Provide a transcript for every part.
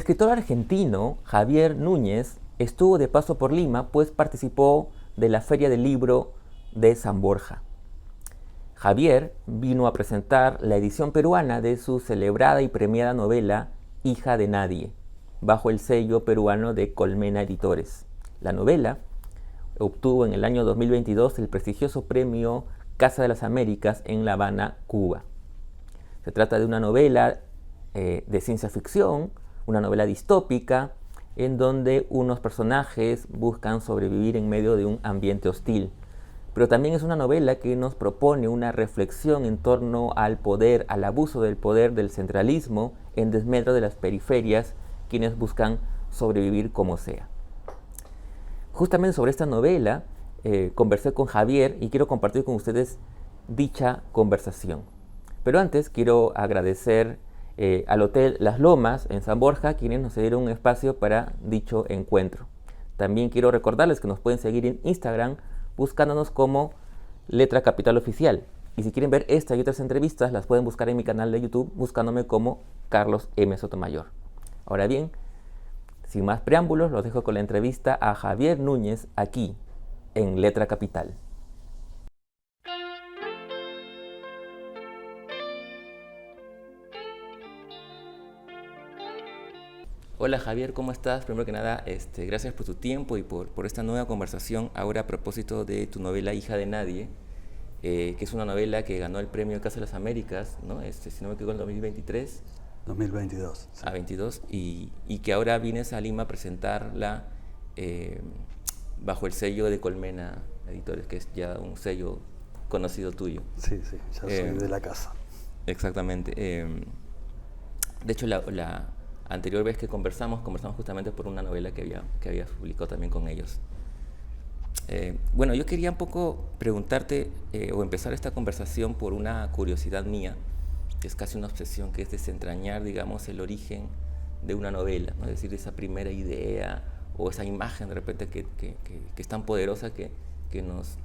escritor argentino Javier Núñez estuvo de paso por Lima, pues participó de la Feria del Libro de San Borja. Javier vino a presentar la edición peruana de su celebrada y premiada novela Hija de Nadie, bajo el sello peruano de Colmena Editores. La novela obtuvo en el año 2022 el prestigioso premio Casa de las Américas en La Habana, Cuba. Se trata de una novela de ciencia ficción, una novela distópica, en donde unos personajes buscan sobrevivir en medio de un ambiente hostil. Pero también es una novela que nos propone una reflexión en torno al poder, al abuso del poder del centralismo en desmedro de las periferias, quienes buscan sobrevivir como sea. Justamente sobre esta novela conversé con Javier y quiero compartir con ustedes dicha conversación. Pero antes quiero agradecer al Hotel Las Lomas en San Borja, quienes nos cedieron un espacio para dicho encuentro. También quiero recordarles que nos pueden seguir en Instagram buscándonos como Letra Capital Oficial. Y si quieren ver esta y otras entrevistas, las pueden buscar en mi canal de YouTube buscándome como Carlos M. Sotomayor. Ahora bien, sin más preámbulos, los dejo con la entrevista a Javier Núñez aquí en Letra Capital. Hola Javier, ¿cómo estás? Primero que nada, gracias por tu tiempo y por esta nueva conversación ahora a propósito de tu novela Hija de Nadie, que es una novela que ganó el premio Casa de las Américas, ¿no? Si no me equivoco, en 2023. 2022. Sí. 22, y que ahora vienes a Lima a presentarla bajo el sello de Colmena Editores, que es ya un sello conocido tuyo. Sí, ya soy de la casa. Exactamente. De hecho, la anterior vez que conversamos justamente por una novela que habías publicado también con ellos. Bueno, yo quería un poco preguntarte o empezar esta conversación por una curiosidad mía, que es casi una obsesión, que es desentrañar, digamos, el origen de una novela, ¿no? Es decir, esa primera idea o esa imagen de repente que es tan poderosa que nos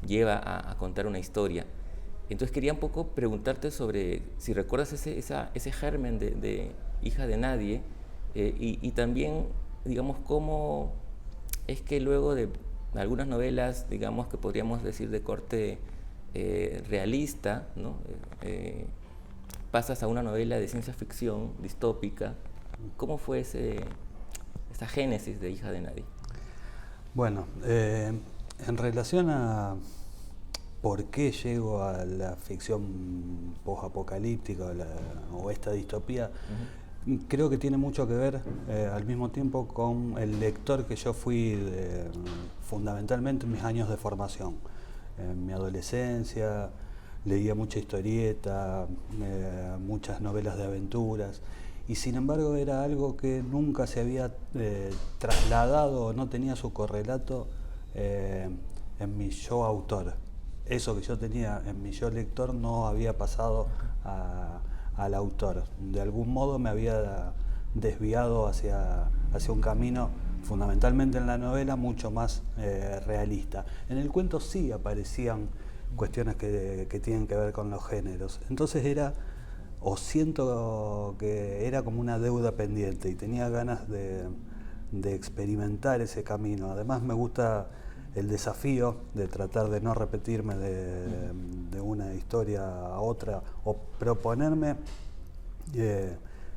lleva a contar una historia. Entonces quería un poco preguntarte sobre si recuerdas ese germen de Hija de Nadie y también, digamos, cómo es que luego de algunas novelas, digamos, que podríamos decir de corte realista, ¿no? Pasas a una novela de ciencia ficción distópica. ¿Cómo fue esa génesis de Hija de Nadie? Bueno, en relación a por qué llego a la ficción posapocalíptica o esta distopía, creo que tiene mucho que ver al mismo tiempo con el lector que yo fui fundamentalmente en mis años de formación. En mi adolescencia leía mucha historieta, muchas novelas de aventuras, y sin embargo era algo que nunca se había trasladado o no tenía su correlato en mi yo autor. Eso que yo tenía en mi yo lector no había pasado al autor. De algún modo me había desviado hacia un camino, fundamentalmente en la novela, mucho más realista. En el cuento sí aparecían cuestiones que tienen que ver con los géneros. Entonces siento que era como una deuda pendiente y tenía ganas de experimentar ese camino. Además me gusta el desafío de tratar de no repetirme de una historia a otra o proponerme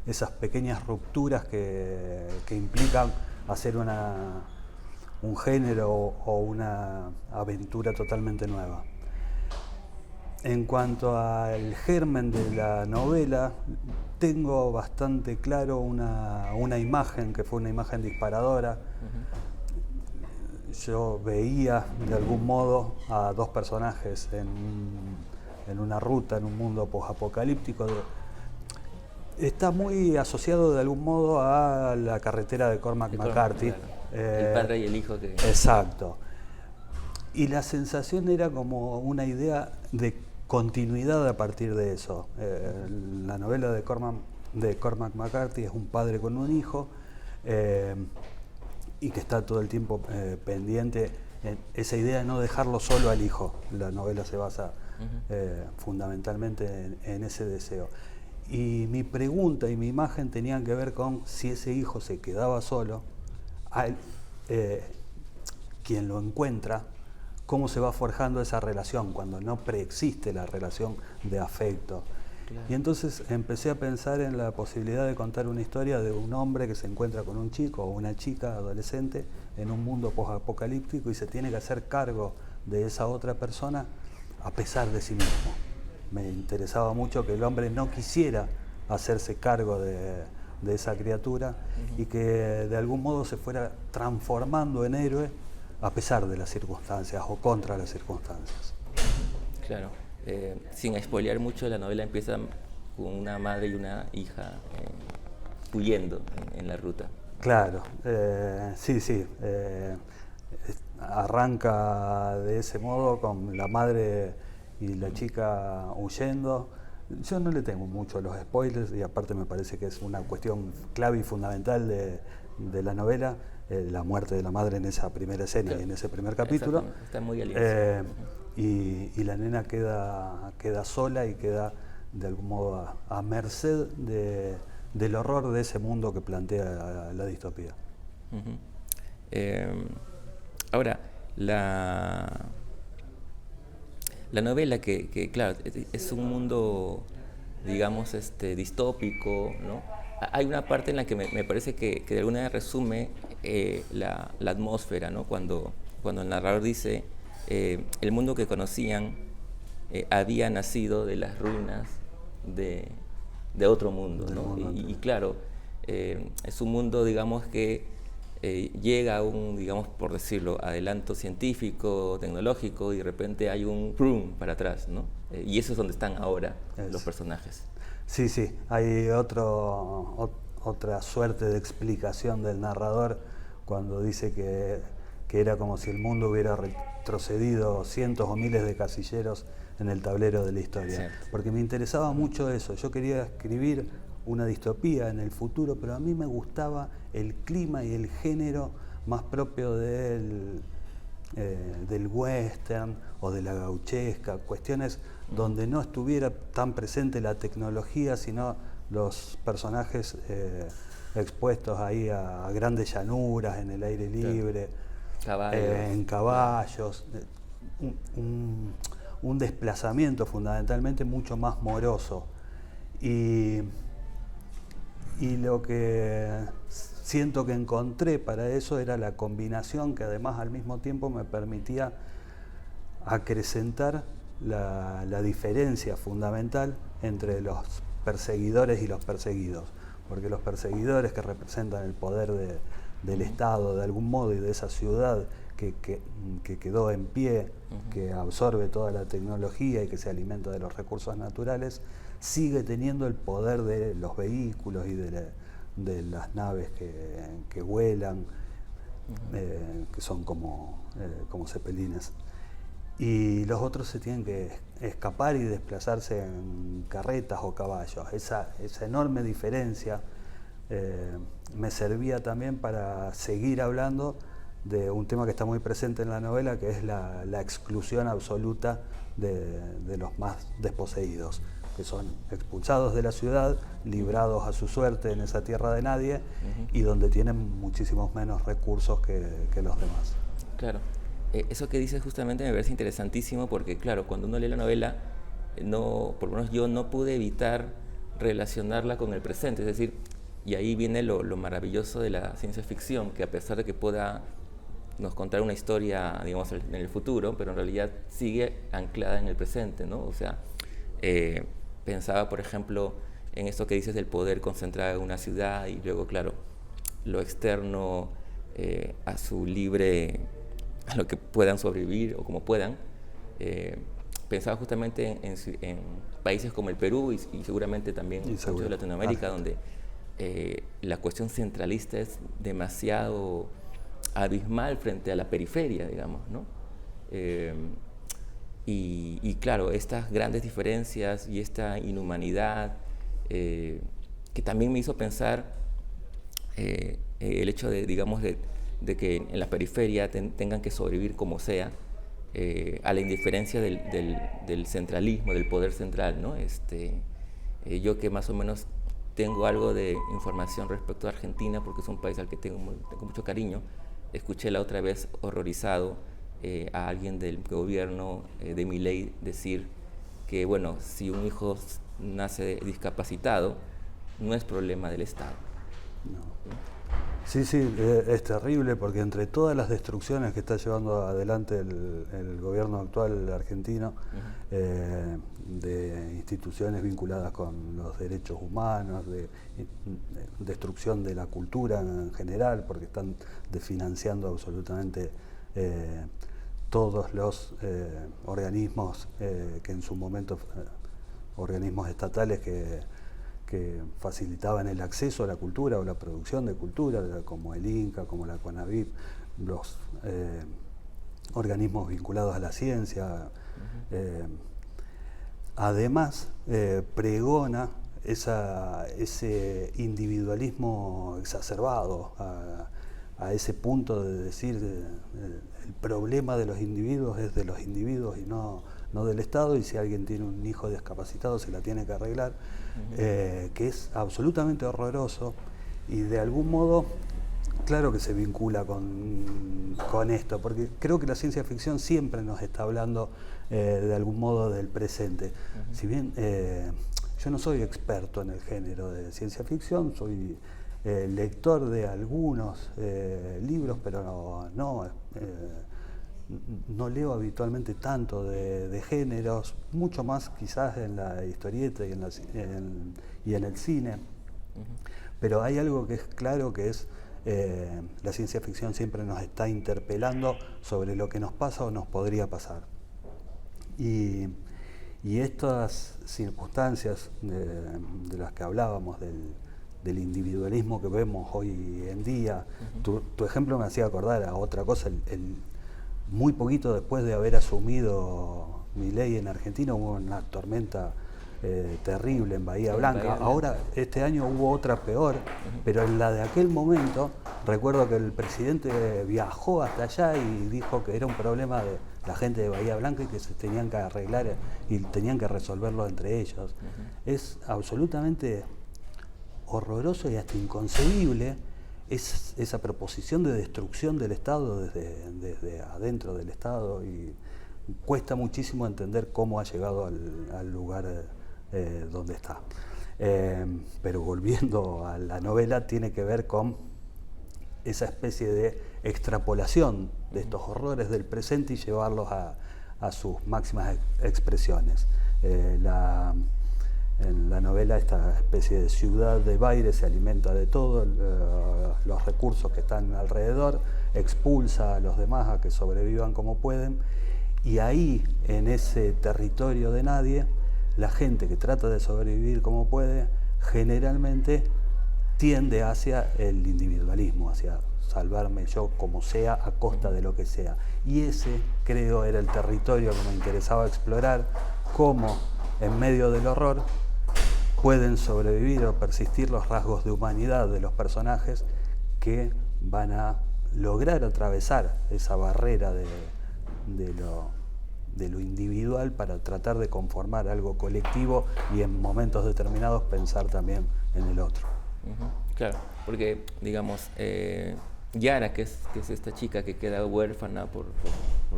esas pequeñas rupturas que implican hacer un género o una aventura totalmente nueva. En cuanto al germen de la novela, tengo bastante claro una imagen que fue una imagen disparadora. Yo veía de algún modo a dos personajes en una ruta, en un mundo posapocalíptico. Está muy asociado de algún modo a la carretera de Cormac McCarthy. Claro. El padre y el hijo que... Exacto. Y la sensación era como una idea de continuidad a partir de eso. La novela de Cormac McCarthy es un padre con un hijo y que está todo el tiempo pendiente en esa idea de no dejarlo solo al hijo. La novela se basa fundamentalmente en ese deseo. Y mi pregunta y mi imagen tenían que ver con si ese hijo se quedaba solo, a él, quien lo encuentra, cómo se va forjando esa relación cuando no preexiste la relación de afecto. Claro. Y entonces empecé a pensar en la posibilidad de contar una historia de un hombre que se encuentra con un chico o una chica adolescente en un mundo post-apocalíptico y se tiene que hacer cargo de esa otra persona a pesar de sí mismo. Me interesaba mucho que el hombre no quisiera hacerse cargo de esa criatura y que de algún modo se fuera transformando en héroe a pesar de las circunstancias o contra las circunstancias. Claro. Sin spoilear mucho, la novela empieza con una madre y una hija huyendo en la ruta. Claro, sí. Arranca de ese modo con la madre y la chica huyendo. Yo no le tengo mucho a los spoilers y aparte me parece que es una cuestión clave y fundamental de la novela, la muerte de la madre en esa primera escena, claro, y en ese primer capítulo. Está muy alienado. Y la nena queda sola y queda de algún modo a merced del horror de ese mundo que plantea la distopía. Ahora, la novela que claro, es un mundo, digamos, distópico, ¿no? Hay una parte en la que me parece que de alguna manera resume la atmósfera, ¿no? Cuando el narrador dice, el mundo que conocían había nacido de las ruinas de otro mundo, ¿no? Y claro, es un mundo, digamos, que llega a un, digamos, por decirlo, adelanto científico, tecnológico, y de repente hay un boom para atrás, ¿no? Y eso es donde están ahora los personajes. Sí, hay otra suerte de explicación del narrador cuando dice que era como si el mundo hubiera retrocedido cientos o miles de casilleros en el tablero de la historia. Cierto. Porque me interesaba mucho eso. Yo quería escribir una distopía en el futuro, pero a mí me gustaba el clima y el género más propio del western o de la gauchesca, cuestiones donde no estuviera tan presente la tecnología, sino los personajes expuestos ahí a grandes llanuras, en el aire libre, en caballos, un desplazamiento fundamentalmente mucho más moroso. Y lo que siento que encontré para eso era la combinación que además al mismo tiempo me permitía acrecentar la diferencia fundamental entre los perseguidores y los perseguidos. Porque los perseguidores, que representan el poder del Estado de algún modo y de esa ciudad que quedó en pie, que absorbe toda la tecnología y que se alimenta de los recursos naturales, sigue teniendo el poder de los vehículos y de las naves que vuelan, que son como cepelines. Y los otros se tienen que escapar y desplazarse en carretas o caballos. Esa enorme diferencia me servía también para seguir hablando de un tema que está muy presente en la novela, que es la exclusión absoluta de los más desposeídos, que son expulsados de la ciudad, librados a su suerte en esa tierra de nadie, y donde tienen muchísimos menos recursos que los demás. Claro. Eso que dices justamente me parece interesantísimo porque, claro, cuando uno lee la novela, por lo menos yo no pude evitar relacionarla con el presente, es decir, y ahí viene lo maravilloso de la ciencia ficción, que a pesar de que pueda nos contar una historia, digamos, en el futuro, pero en realidad sigue anclada en el presente, ¿no? O sea, pensaba, por ejemplo, en esto que dices del poder concentrado en una ciudad y luego, claro, lo externo a su libre, a lo que puedan sobrevivir o como puedan. Pensaba justamente en países como el Perú y seguramente también muchos de Latinoamérica, donde la cuestión centralista es demasiado abismal frente a la periferia, digamos, ¿no? Y claro, estas grandes diferencias y esta inhumanidad que también me hizo pensar el hecho de, digamos, de que en la periferia tengan que sobrevivir como sea, a la indiferencia del centralismo, del poder central, ¿no? Yo que más o menos tengo algo de información respecto a Argentina, porque es un país al que tengo mucho cariño, escuché la otra vez horrorizado a alguien del gobierno de Milei decir que, bueno, si un hijo nace discapacitado, no es problema del Estado. No. Sí, sí, es terrible porque entre todas las destrucciones que está llevando adelante el gobierno actual argentino, de instituciones vinculadas con los derechos humanos, de destrucción de la cultura en general, porque están desfinanciando absolutamente todos los organismos que en su momento, organismos estatales que facilitaban el acceso a la cultura o la producción de cultura, como el INCA, como la CONAVIP, los organismos vinculados a la ciencia. Además, pregona ese individualismo exacerbado, a ese punto de decir el problema de los individuos es de los individuos y no del Estado, y si alguien tiene un hijo discapacitado se la tiene que arreglar, que es absolutamente horroroso y de algún modo, claro que se vincula con esto, porque creo que la ciencia ficción siempre nos está hablando de algún modo del presente. Si bien yo no soy experto en el género de ciencia ficción, soy lector de algunos libros, pero no leo habitualmente tanto de géneros, mucho más quizás en la historieta y en el cine. Pero hay algo que es claro, que es la ciencia ficción siempre nos está interpelando sobre lo que nos pasa o nos podría pasar. Y estas circunstancias de las que hablábamos, del individualismo que vemos hoy en día, tu ejemplo me hacía acordar a otra cosa. Muy poquito después de haber asumido Milei en Argentina hubo una tormenta terrible en Bahía Blanca. Ahora, este año hubo otra peor, pero en la de aquel momento, recuerdo que el presidente viajó hasta allá y dijo que era un problema de la gente de Bahía Blanca y que se tenían que arreglar y tenían que resolverlo entre ellos. Es absolutamente horroroso y hasta inconcebible esa proposición de destrucción del Estado desde adentro del Estado, y cuesta muchísimo entender cómo ha llegado al lugar donde está. Pero volviendo a la novela, tiene que ver con esa especie de extrapolación de estos horrores del presente y llevarlos a sus máximas expresiones. En la novela, esta especie de ciudad de Baire se alimenta de todo, los recursos que están alrededor, expulsa a los demás a que sobrevivan como pueden, y ahí, en ese territorio de nadie, la gente que trata de sobrevivir como puede, generalmente tiende hacia el individualismo, hacia salvarme yo como sea, a costa de lo que sea. Y ese, creo, era el territorio que me interesaba explorar, cómo en medio del horror pueden sobrevivir o persistir los rasgos de humanidad de los personajes que van a lograr atravesar esa barrera de lo individual para tratar de conformar algo colectivo y en momentos determinados pensar también en el otro. Claro, porque digamos, Yara, que es esta chica que queda huérfana por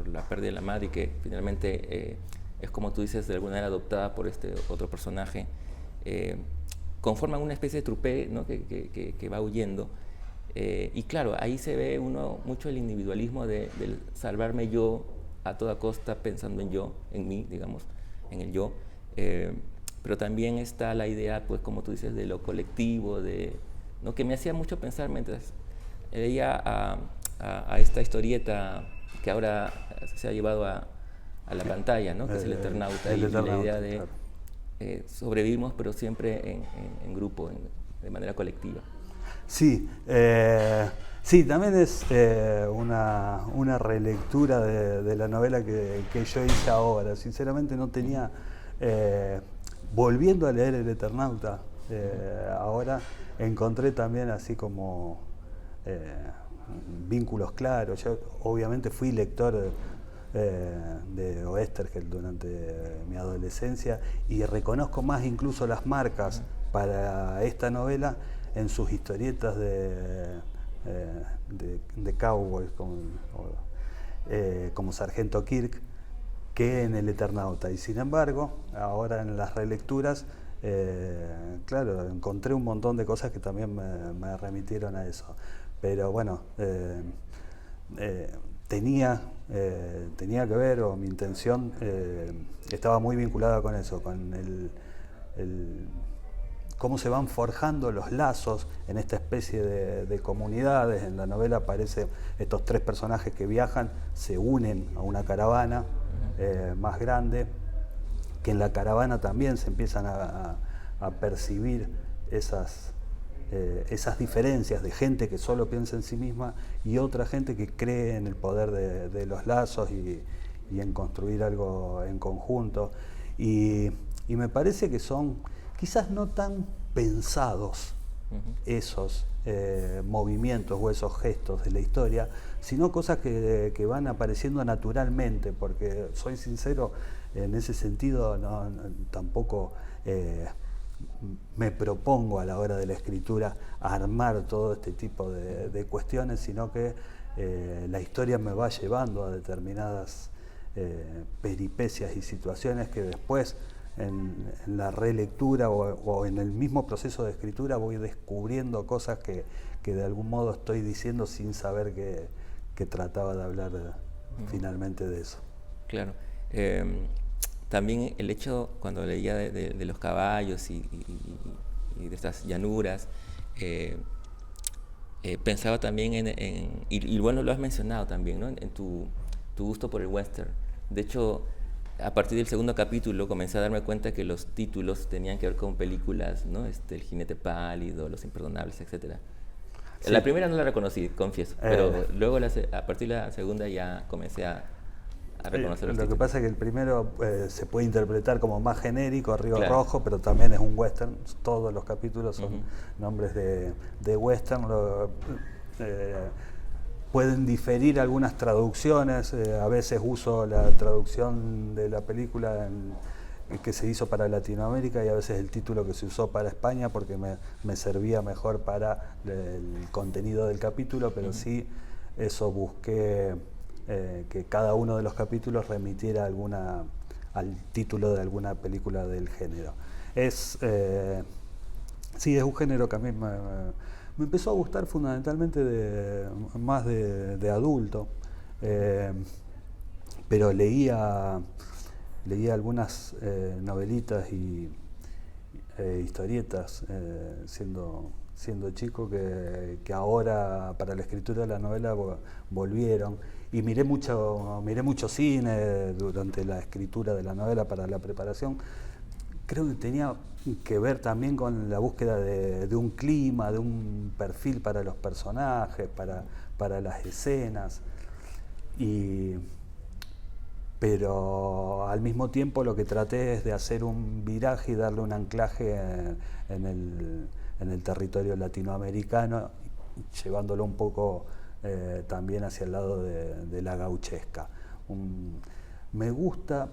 la pérdida de la madre y que finalmente es, como tú dices, de alguna manera adoptada por este otro personaje, conforman una especie de trupé, ¿no? que va huyendo. Y claro, ahí se ve mucho el individualismo del salvarme yo a toda costa, pensando en mí, digamos, en el yo. Pero también está la idea, pues, como tú dices, de lo colectivo, ¿no? Que me hacía mucho pensar mientras leía a esta historieta que ahora se ha llevado a la pantalla, ¿no? Que es El Eternauta, y la idea de sobrevivimos, pero siempre en grupo, de manera colectiva. Sí, sí, también es una relectura de la novela que yo hice ahora. Sinceramente no tenía, volviendo a leer El Eternauta, ahora encontré también así como vínculos claros. Yo obviamente fui lector de Oesterheld durante mi adolescencia, y reconozco más incluso las marcas para esta novela en sus historietas de cowboys como Sargento Kirk, que en El Eternauta. Y sin embargo, ahora en las relecturas, claro, encontré un montón de cosas que también me remitieron a eso. Pero bueno, tenía que ver, o mi intención estaba muy vinculada con eso, con cómo se van forjando los lazos en esta especie de comunidades. En la novela aparecen estos tres personajes que viajan, se unen a una caravana más grande, que en la caravana también se empiezan a percibir esas diferencias de gente que solo piensa en sí misma y otra gente que cree en el poder de los lazos y en construir algo en conjunto. Y me parece que son quizás no tan pensados esos movimientos o esos gestos de la historia, sino cosas que van apareciendo naturalmente, porque soy sincero, en ese sentido tampoco me propongo a la hora de la escritura armar todo este tipo de cuestiones, sino que la historia me va llevando a determinadas peripecias y situaciones que después en la relectura o en el mismo proceso de escritura voy descubriendo cosas que de algún modo estoy diciendo sin saber que trataba de hablar finalmente de eso. Claro. También el hecho, cuando leía de los caballos y de estas llanuras, pensaba también y bueno, lo has mencionado también, ¿no? En tu gusto por el western. De hecho, a partir del segundo capítulo comencé a darme cuenta que los títulos tenían que ver con películas, ¿no? El jinete pálido, Los imperdonables, etcétera. Sí. La primera no la reconocí, confieso, pero luego a partir de la segunda ya comencé a reconocer los títulos. Lo que pasa es que el primero se puede interpretar como más genérico, Río Claro. Rojo, pero también es un western. Todos los capítulos son nombres de western. Pueden diferir algunas traducciones, a veces uso la traducción de la película que se hizo para Latinoamérica y a veces el título que se usó para España porque me servía mejor para el contenido del capítulo, pero sí eso busqué que cada uno de los capítulos remitiera al título de alguna película del género. Sí, es un género que a mí me empezó a gustar fundamentalmente más de adulto, pero leía algunas novelitas y historietas siendo chico que ahora para la escritura de la novela volvieron, y miré mucho cine durante la escritura de la novela para la preparación. Creo que tenía que ver también con la búsqueda de un clima, de un perfil para los personajes, para las escenas. Pero al mismo tiempo lo que traté es de hacer un viraje y darle un anclaje en el territorio latinoamericano, llevándolo un poco también hacia el lado de la gauchesca. Me gusta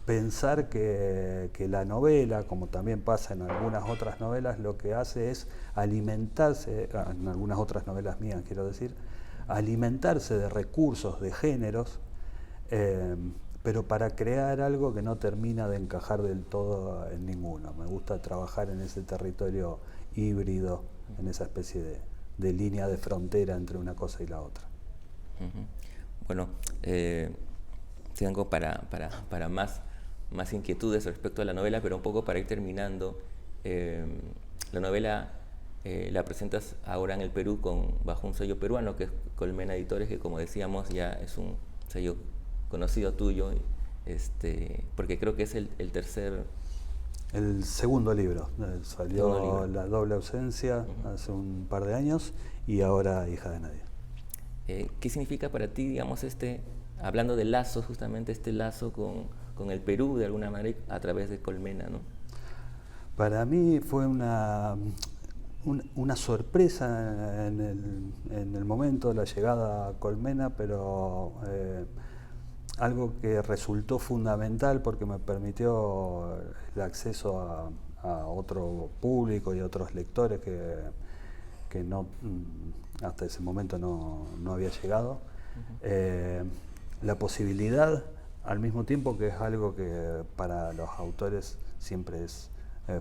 pensar que la novela, como también pasa en algunas otras novelas, lo que hace es alimentarse, en algunas otras novelas mías quiero decir, alimentarse de recursos, de géneros, pero para crear algo que no termina de encajar del todo en ninguno. Me gusta trabajar en ese territorio híbrido, en esa especie de línea de frontera entre una cosa y la otra. Bueno, tengo para más inquietudes respecto a la novela, pero un poco para ir terminando. La novela la presentas ahora en el Perú bajo un sello peruano que es Colmena Editores, que como decíamos ya es un sello conocido tuyo, porque creo que es el tercer... El segundo libro, salió La doble ausencia hace un par de años y ahora Hija de nadie. ¿Qué significa para ti, digamos, hablando de lazos, justamente este lazo con el Perú de alguna manera a través de Colmena, ¿no? Para mí fue una sorpresa en el momento de la llegada a Colmena, pero algo que resultó fundamental porque me permitió el acceso a otro público y a otros lectores que no, hasta ese momento no había llegado. La posibilidad, al mismo tiempo que es algo que para los autores siempre es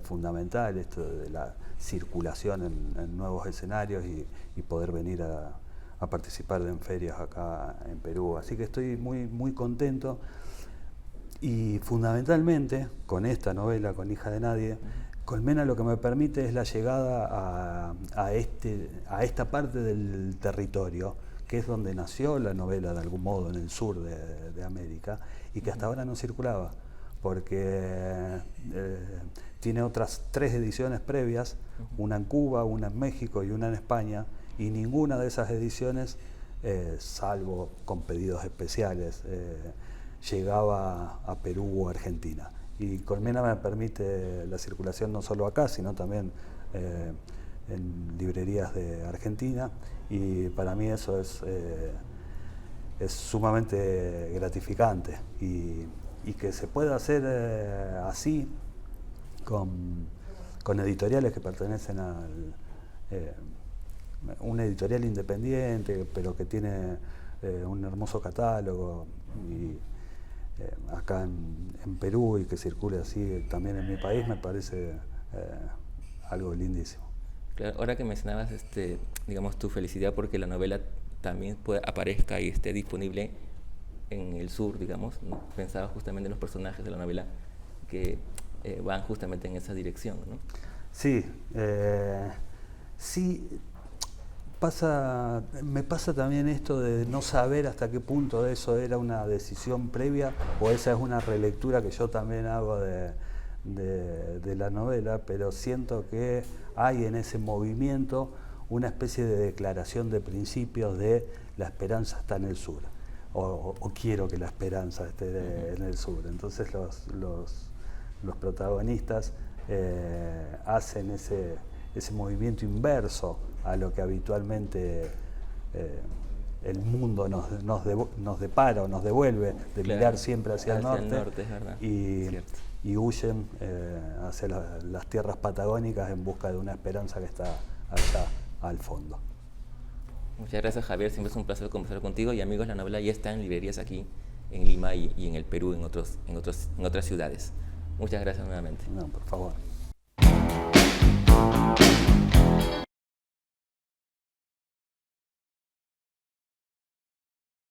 fundamental, esto de la circulación en nuevos escenarios y poder venir a participar en ferias acá en Perú. Así que estoy muy contento. Y fundamentalmente, con esta novela, con Hija de Nadie, Colmena lo que me permite es la llegada a esta parte del territorio, que es donde nació la novela de algún modo, en el sur de América, y que hasta ahora no circulaba, porque tiene otras 3 ediciones previas, una en Cuba, una en México y una en España, y ninguna de esas ediciones, salvo con pedidos especiales, llegaba a Perú o Argentina. Y Colmena me permite la circulación no solo acá, sino también en librerías de Argentina, y para mí eso es sumamente gratificante, y que se pueda hacer así con editoriales que pertenecen a una editorial independiente, pero que tiene un hermoso catálogo, y acá en Perú, y que circule así también en mi país, me parece algo lindísimo. Claro, ahora que mencionabas, digamos, tu felicidad porque la novela también aparezca y esté disponible en el sur, digamos, ¿no? Pensaba justamente en los personajes de la novela que van justamente en esa dirección, ¿no? Sí, sí. Me pasa también esto de no saber hasta qué punto eso era una decisión previa o esa es una relectura que yo también hago de la novela, pero siento que hay en ese movimiento una especie de declaración de principios de la esperanza está en el sur, o quiero que la esperanza esté en el sur. Entonces los protagonistas hacen ese movimiento inverso a lo que habitualmente el mundo nos depara o nos devuelve, de claro, mirar siempre hacia el norte, es verdad. Y huyen hacia las tierras patagónicas en busca de una esperanza que está allá al fondo. Muchas gracias, Javier, siempre es un placer conversar contigo, y amigos, la novela ya está en librerías aquí en Lima y en el Perú, en otras ciudades. Muchas gracias nuevamente. No, por favor.